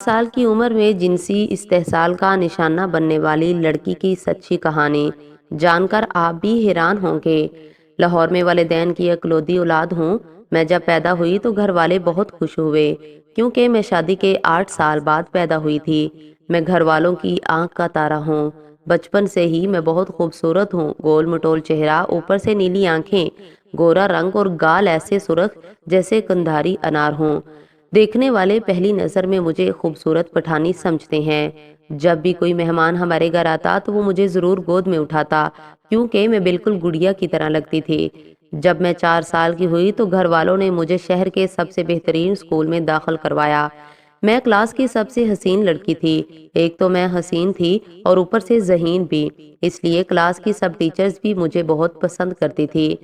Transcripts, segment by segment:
سال کی عمر میں جنسی استحصال کا نشانہ بننے والی لڑکی کی سچی کہانی جان کر آپ بھی حیران ہوں گے۔ لاہور میں والدین کی اکلوتی اولاد ہوں۔ میں جب پیدا ہوئی تو گھر والے بہت خوش ہوئے کیونکہ میں شادی کے 8 سال بعد پیدا ہوئی تھی۔ میں گھر والوں کی آنکھ کا تارا ہوں۔ بچپن سے ہی میں بہت خوبصورت ہوں، گول مٹول چہرہ، اوپر سے نیلی آنکھیں، گورا رنگ اور گال ایسے سرخ جیسے کندھاری انار ہوں۔ دیکھنے والے پہلی نظر میں مجھے خوبصورت پٹھانی سمجھتے ہیں۔ جب بھی کوئی مہمان ہمارے گھر آتا تو وہ مجھے ضرور گود میں اٹھاتا کیونکہ میں بالکل گڑیا کی طرح لگتی تھی۔ جب میں 4 سال کی ہوئی تو گھر والوں نے مجھے شہر کے سب سے بہترین اسکول میں داخل کروایا۔ میں کلاس کی سب سے حسین لڑکی تھی۔ ایک تو میں حسین تھی اور اوپر سے ذہین بھی، اس لیے کلاس کی سب ٹیچرز بھی مجھے بہت پسند کرتی تھی۔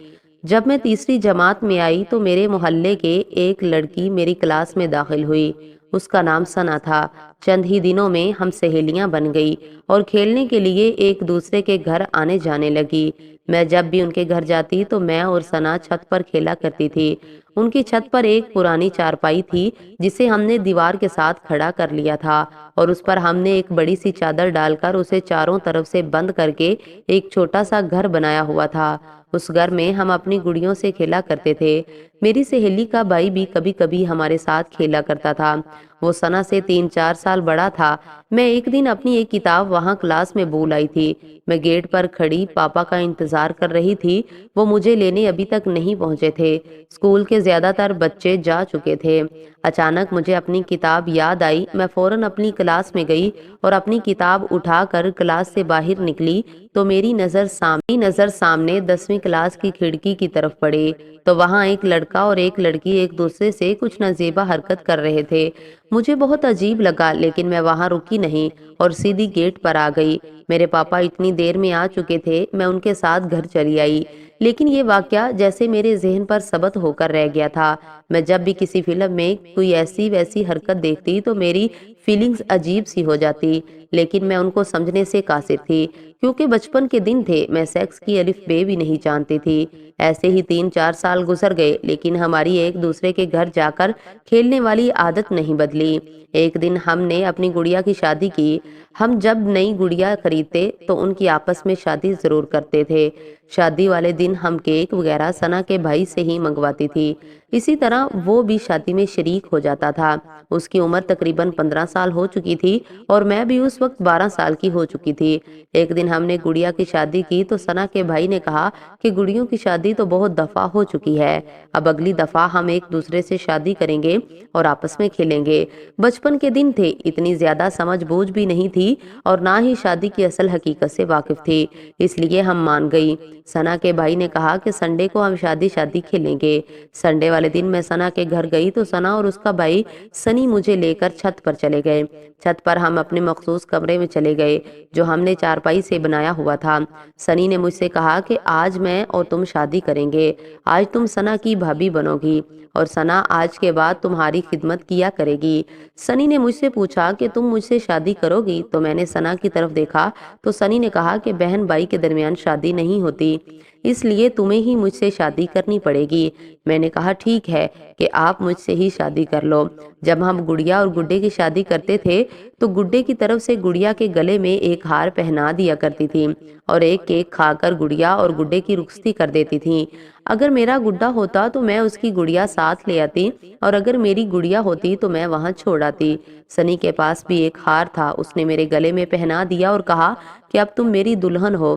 جب میں تیسری جماعت میں آئی تو میرے محلے کے ایک لڑکی میری کلاس میں داخل ہوئی۔ اس کا نام ثنا تھا۔ چند ہی دنوں میں ہم سہیلیاں بن گئی اور کھیلنے کے لیے ایک دوسرے کے گھر آنے جانے لگی۔ میں جب بھی ان کے گھر جاتی تو میں اور ثنا چھت پر کھیلا کرتی تھی۔ ان کی چھت پر ایک پرانی چارپائی تھی جسے ہم نے دیوار کے ساتھ کھڑا کر لیا تھا اور اس پر ہم نے ایک بڑی سی چادر ڈال کر اسے چاروں طرف سے بند کر کے ایک چھوٹا سا گھر بنایا ہوا تھا۔ اس گھر میں ہم اپنی گڑیوں سے کھیلا کرتے تھے۔ میری سہیلی کا بھائی بھی کبھی کبھی ہمارے ساتھ کھیلا کرتا تھا۔ وہ ثنا سے 3-4 سال بڑا تھا۔ میں ایک دن اپنی ایک کتاب وہاں کلاس میں بھول آئی تھی۔ میں گیٹ پر کھڑی پاپا کا انتظار کر رہی تھی۔ وہ مجھے لینے ابھی تک نہیں پہنچے تھے۔ اسکول کے زیادہ تر بچے جا چکے تھے۔ اچانک مجھے اپنی کتاب یاد آئی۔ میں فوراً اپنی کلاس میں گئی اور اپنی کتاب اٹھا کر کلاس سے باہر نکلی تو میری نظر سامنے 10ویں کلاس کی کھڑکی کی طرف پڑی تو وہاں ایک لڑکا اور ایک لڑکی ایک دوسرے سے کچھ نازیبا حرکت کر رہے تھے۔ مجھے بہت عجیب لگا لیکن میں وہاں رکی نہیں اور سیدھی گیٹ پر آ گئی۔ میرے پاپا اتنی دیر میں آ چکے تھے۔ میں ان کے ساتھ گھر چلی آئی، لیکن یہ واقعہ جیسے میرے ذہن پر ثبت ہو کر رہ گیا تھا۔ میں جب بھی کسی فلم میں کوئی ایسی ویسی حرکت دیکھتی تو میری فیلنگز عجیب سی ہو جاتی، لیکن میں ان کو سمجھنے سے قاصر تھی کیونکہ بچپن کے دن تھے۔ میں سیکس کی الف بے بھی نہیں جانتی تھی۔ ایسے ہی 3-4 سال گزر گئے لیکن ہماری ایک دوسرے کے گھر جا کر کھیلنے والی عادت نہیں بدلی۔ ایک دن ہم نے اپنی گڑیا کی شادی کی۔ ہم جب نئی گڑیا خریدتے تو ان کی آپس میں شادی ضرور کرتے تھے۔ شادی والے دن ہم کیک وغیرہ ثنا کے بھائی سے ہی منگواتی تھی۔ اسی طرح وہ بھی شادی میں شریک ہو جاتا تھا۔ اس کی عمر تقریباً 15 سال ہو چکی تھی اور میں بھی اس وقت 12 سال کی ہو چکی تھی۔ ایک دن ہم نے گڑیا کی شادی کی تو ثنا کے بھائی نے کہا کہ گڑیوں کی شادی تو بہت دفعہ ہو چکی ہے، اب اگلی دفعہ ہم ایک دوسرے سے شادی کریں گے اور آپس میں کھیلیں گے۔ بچپن کے دن تھے، اتنی زیادہ سمجھ بوجھ بھی نہیں تھی اور نہ ہی شادی کی اصل حقیقت سے واقف تھی، اس لیے ہم مان گئی۔ ثنا کے بھائی نے کہا کہ سنڈے کو ہم شادی کھیلیں گے۔ سنڈے والے دن میں ثنا کے گھر گئی تو ثنا اور اس کا بھائی سنی مجھے لے کر چھت پر چلے گئے۔ چھت پر ہم اپنے مخصوص کمرے میں چلے گئے جو ہم نے چارپائی سے بنایا ہوا تھا۔ سنی نے مجھ سے کہا کہ آج میں اور تم شادی کریں گے، آج تم ثنا کی بھابھی بنو گی اور ثنا آج کے بعد تمہاری خدمت کیا کرے گی۔ سنی نے مجھ سے پوچھا کہ تم مجھ سے شادی کرو گی تو میں نے ثنا کی طرف دیکھا تو سنی نے کہا کہ بہن بھائی کے درمیان شادی نہیں ہوتی، اس لیے تمہیں ہی مجھ سے شادی کرنی پڑے گی۔ میں نے کہا ٹھیک ہے کہ آپ مجھ سے ہی شادی کر لو۔ جب ہم گڑیا اور گڈے کی شادی کرتے تھے تو گڈے کی طرف سے گڑیا کے گلے میں ایک ہار پہنا دیا کرتی تھی اور ایک کیک کھا کر گڑیا اور گڈے کی رخصتی کر دیتی تھی۔ اگر میرا گڈا ہوتا تو میں اس کی گڑیا ساتھ لے آتی اور اگر میری گڑیا ہوتی تو میں وہاں چھوڑ آتی۔ سنی کے پاس بھی ایک ہار تھا، اس نے میرے گلے میں پہنا دیا اور کہا کہ اب تم میری دلہن ہو۔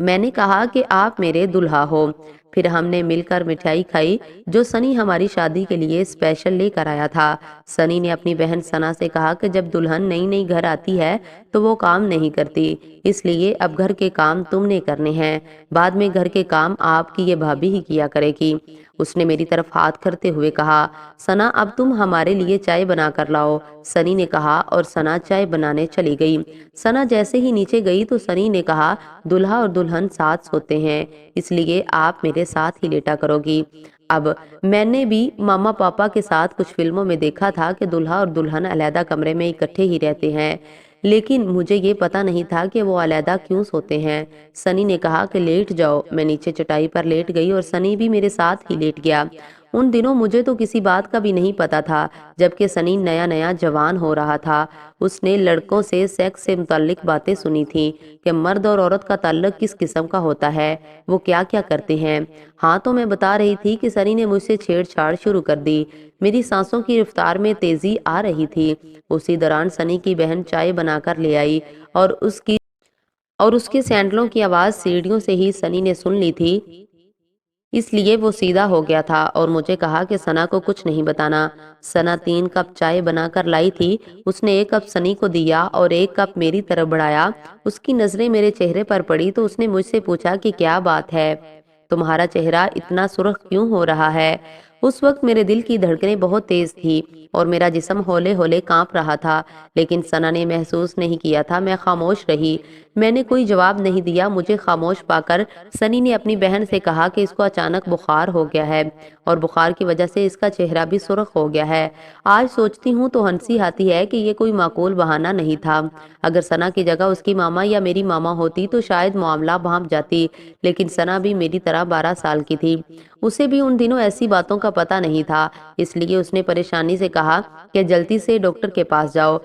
میں نے کہا کہ آپ میرے دلہا ہو۔ پھر ہم نے مل کر مٹھائی کھائی جو سنی ہماری شادی کے لیے اسپیشل لے کر آیا تھا۔ سنی نے اپنی بہن ثنا سے کہا کہ جب دلہن نئی گھر آتی ہے تو وہ کام نہیں کرتی، اس لیے اب گھر کے کام تم نے کرنے ہیں، بعد میں گھر کے کام آپ کی یہ بھابھی ہی کیا کرے گی۔ اس نے میری طرف ہاتھ کرتے ہوئے کہا ثنا اب تم ہمارے لیے چائے بنا کر لاؤ۔ سنی نے کہا اور ثنا چائے بنانے چلی گئی۔ ثنا جیسے ہی نیچے گئی تو سنی نے کہا دلہا اور دلہن ساتھ سوتے ہیں، اس لیے آپ میرے ساتھ ہی لیٹا کرو گی۔ اب میں نے بھی ماما پاپا کے ساتھ کچھ فلموں میں دیکھا تھا کہ دلہا اور دلہن علیحدہ کمرے میں اکٹھے ہی رہتے ہیں، لیکن مجھے یہ پتا نہیں تھا کہ وہ علیحدہ کیوں سوتے ہیں۔ سنی نے کہا کہ لیٹ جاؤ۔ میں نیچے چٹائی پر لیٹ گئی اور سنی بھی میرے ساتھ ہی لیٹ گیا۔ ان دنوں مجھے تو کسی بات کا بھی نہیں پتا تھا، جبکہ سنی نیا نیا جوان ہو رہا تھا۔ اس نے لڑکوں سے سیکس سے متعلق باتیں سنی تھیں کہ مرد اور عورت کا تعلق کس قسم کا ہوتا ہے، وہ کیا کیا کرتے ہیں۔ ہاں تو میں بتا رہی تھی کہ سنی نے مجھ سے چھیڑ چھاڑ شروع کر دی۔ میری سانسوں کی رفتار میں تیزی آ رہی تھی۔ اسی دوران سنی کی بہن چائے بنا کر لے آئی اور اس کے سینڈلوں کی آواز سیڑھیوں سے ہی سنی نے سن لی تھی، اس لیے وہ سیدھا ہو گیا تھا اور مجھے کہا کہ ثنا کو کچھ نہیں بتانا۔ ثنا 3 کپ چائے بنا کر لائی تھی۔ اس نے 1 کپ سنی کو دیا اور 1 کپ میری طرف بڑھایا۔ اس کی نظریں میرے چہرے پر پڑی تو اس نے مجھ سے پوچھا کہ کیا بات ہے، تمہارا چہرہ اتنا سرخ کیوں ہو رہا ہے؟ اس وقت میرے دل کی دھڑکنیں بہت تیز تھی اور میرا جسم ہولے ہولے کانپ رہا تھا، لیکن ثنا نے محسوس نہیں کیا تھا۔ میں خاموش رہی، میں نے کوئی جواب نہیں دیا۔ مجھے خاموش پا کر سنی نے اپنی بہن سے کہا کہ اس کو اچانک بخار ہو گیا ہے اور بخار کی وجہ سے اس کا چہرہ بھی سرخ ہو گیا ہے۔ آج سوچتی ہوں تو ہنسی آتی ہے کہ یہ کوئی معقول بہانہ نہیں تھا۔ اگر ثنا کی جگہ اس کی ماما یا میری ماما ہوتی تو شاید معاملہ بھانپ جاتی، لیکن ثنا بھی میری طرح 12 سال کی تھی۔ اسے بھی ان دنوں ایسی باتوں کا پتہ نہیں تھا، اس لیے اس نے پریشانی سے کہا کہ جلدی سے ڈاکٹر کے پاس جاؤ۔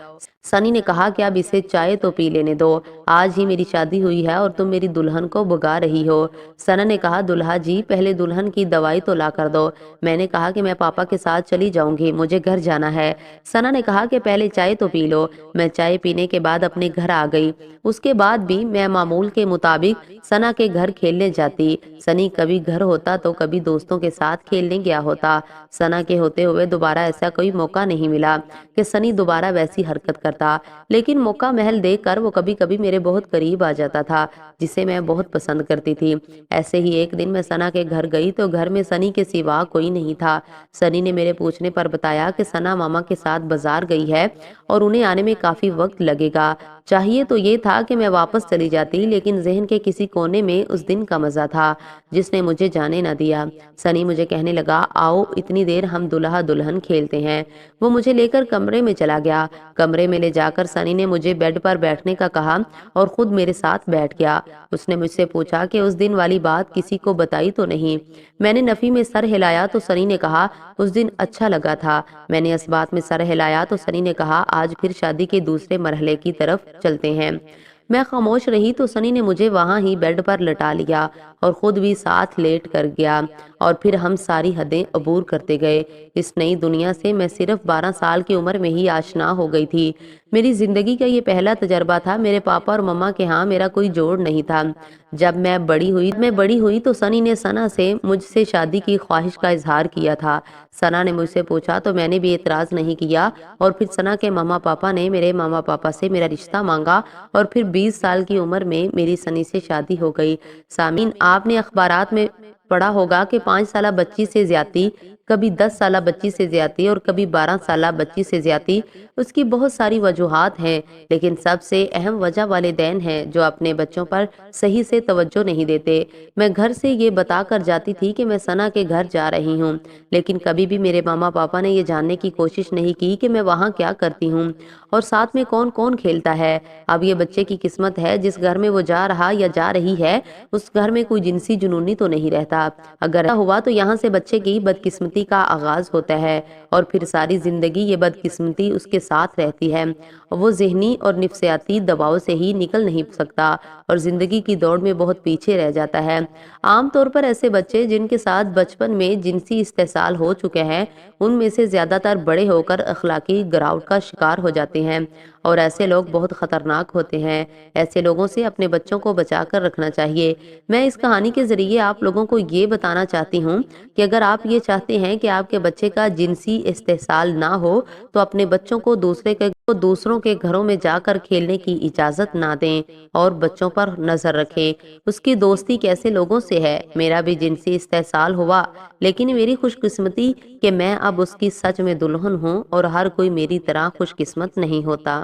سنی نے کہا کہ اب اسے چائے تو پی لینے دو، آج ہی میری شادی ہوئی ہے اور تم میری دلہن کو بھگا رہی ہو۔ ثنا نے کہا دلہا جی پہلے دلہن کی دوائی تو لا کر دو۔ میں نے کہا کہ میں پاپا کے ساتھ چلی جاؤں گی، مجھے گھر جانا ہے۔ ثنا نے کہا کہ پہلے چائے تو پی لو۔ میں چائے پینے کے بعد اپنے گھر آ گئی۔ اس کے بعد بھی میں معمول کے مطابق ثنا کے گھر کھیلنے جاتی۔ سنی کبھی گھر ہوتا تو کبھی دوستوں کے ساتھ کھیلنے گیا ہوتا۔ ثنا کے ہوتے ہوئے دوبارہ ایسا کوئی موقع نہیں ملا کہ سنی دوبارہ ویسی حرکت کرتا، لیکن موقع محل دیکھ کر وہ کبھی کبھی میرے بہت قریب آ جاتا تھا، جسے میں بہت پسند کرتی تھی۔ ایسے ہی ایک دن میں ثنا کے گھر گئی تو گھر میں سنی کے سوا کوئی نہیں تھا۔ سنی نے میرے پوچھنے پر بتایا کہ ثنا ماما کے ساتھ بازار گئی ہے اور انہیں آنے میں کافی وقت لگے گا۔ چاہیے تو یہ تھا کہ میں واپس چلی جاتی، لیکن ذہن کے کسی کونے میں اس دن کا مزہ تھا جس نے مجھے جانے نہ دیا۔ سنی مجھے کہنے لگا آؤ اتنی دیر ہم دلہا دلہن کھیلتے ہیں۔ وہ مجھے لے کر کمرے میں چلا گیا۔ کمرے میں لے جا کر سنی نے مجھے بیڈ پر بیٹھنے کا کہا اور خود میرے ساتھ بیٹھ گیا۔ اس نے مجھ سے پوچھا کہ اس دن والی بات کسی کو بتائی تو نہیں؟ میں نے نفی میں سر ہلایا تو سنی نے کہا اس دن اچھا لگا تھا۔ میں نے اس بات میں سر ہلایا تو سنی نے کہا آج پھر شادی کے دوسرے مرحلے کی طرف چلتے ہیں۔ میں خاموش رہی تو سنی نے مجھے وہاں ہی بیڈ پر لٹا لیا اور خود بھی ساتھ لیٹ کر گیا اور پھر ہم ساری حدیں عبور کرتے گئے۔ اس نئی دنیا سے میں صرف 12 سال کی عمر میں ہی آشنا ہو گئی تھی۔ میری زندگی کا یہ پہلا تجربہ تھا۔ میرے پاپا اور مما کے ہاں میرا کوئی جوڑ نہیں تھا۔ جب میں بڑی ہوئی تو سنی نے ثنا سے مجھ سے شادی کی خواہش کا اظہار کیا تھا۔ ثنا نے مجھ سے پوچھا تو میں نے بھی اعتراض نہیں کیا اور پھر ثنا کے ماما پاپا نے میرے ماما پاپا سے میرا رشتہ مانگا اور پھر 20 سال کی عمر میں میری سنی سے شادی ہو گئی۔ سامعین، آپ نے اخبارات میں پڑھا ہوگا کہ 5 سالہ بچی سے زیادتی، کبھی 10 سالہ بچی سے زیادتی اور کبھی 12 سالہ بچی سے زیادتی۔ اس کی بہت ساری وجوہات ہیں، لیکن سب سے اہم وجہ والدین ہیں جو اپنے بچوں پر صحیح سے توجہ نہیں دیتے۔ میں گھر سے یہ بتا کر جاتی تھی کہ میں ثنا کے گھر جا رہی ہوں، لیکن کبھی بھی میرے ماما پاپا نے یہ جاننے کی کوشش نہیں کی کہ میں وہاں کیا کرتی ہوں اور ساتھ میں کون کون کھیلتا ہے۔ اب یہ بچے کی قسمت ہے، جس گھر میں وہ جا رہا یا جا رہی ہے اس گھر میں کوئی جنسی جنونی تو نہیں رہتا۔ اگر ایسا ہوا تو یہاں سے بچے کی بدقسمتی کا آغاز ہوتا ہے اور پھر ساری زندگی یہ بدقسمتی اس کے ساتھ رہتی ہے۔ وہ ذہنی اور نفسیاتی دباؤ سے ہی نکل نہیں سکتا اور زندگی کی دوڑ میں بہت پیچھے رہ جاتا ہے۔ عام طور پر ایسے بچے جن کے ساتھ بچپن میں جنسی استحصال ہو چکے ہیں، ان میں سے زیادہ تر بڑے ہو کر اخلاقی گراوٹ کا شکار ہو جاتے ہیں اور ایسے لوگ بہت خطرناک ہوتے ہیں۔ ایسے لوگوں سے اپنے بچوں کو بچا کر رکھنا چاہیے۔ میں اس کہانی کے ذریعے آپ لوگوں کو یہ بتانا چاہتی ہوں کہ اگر آپ یہ چاہتے ہیں کہ آپ کے بچے کا جنسی استحصال نہ ہو تو اپنے بچوں کو دوسروں کے گھروں میں جا کر کھیلنے کی اجازت نہ دیں اور بچوں پر نظر رکھیں۔ اس کی دوستی کیسے لوگوں سے ہے۔ میرا بھی جنسی استحصال ہوا، لیکن میری خوش قسمتی کہ میں اب اس کی سچ میں دلہن ہوں اور ہر کوئی میری طرح خوش قسمت نہیں ہوتا۔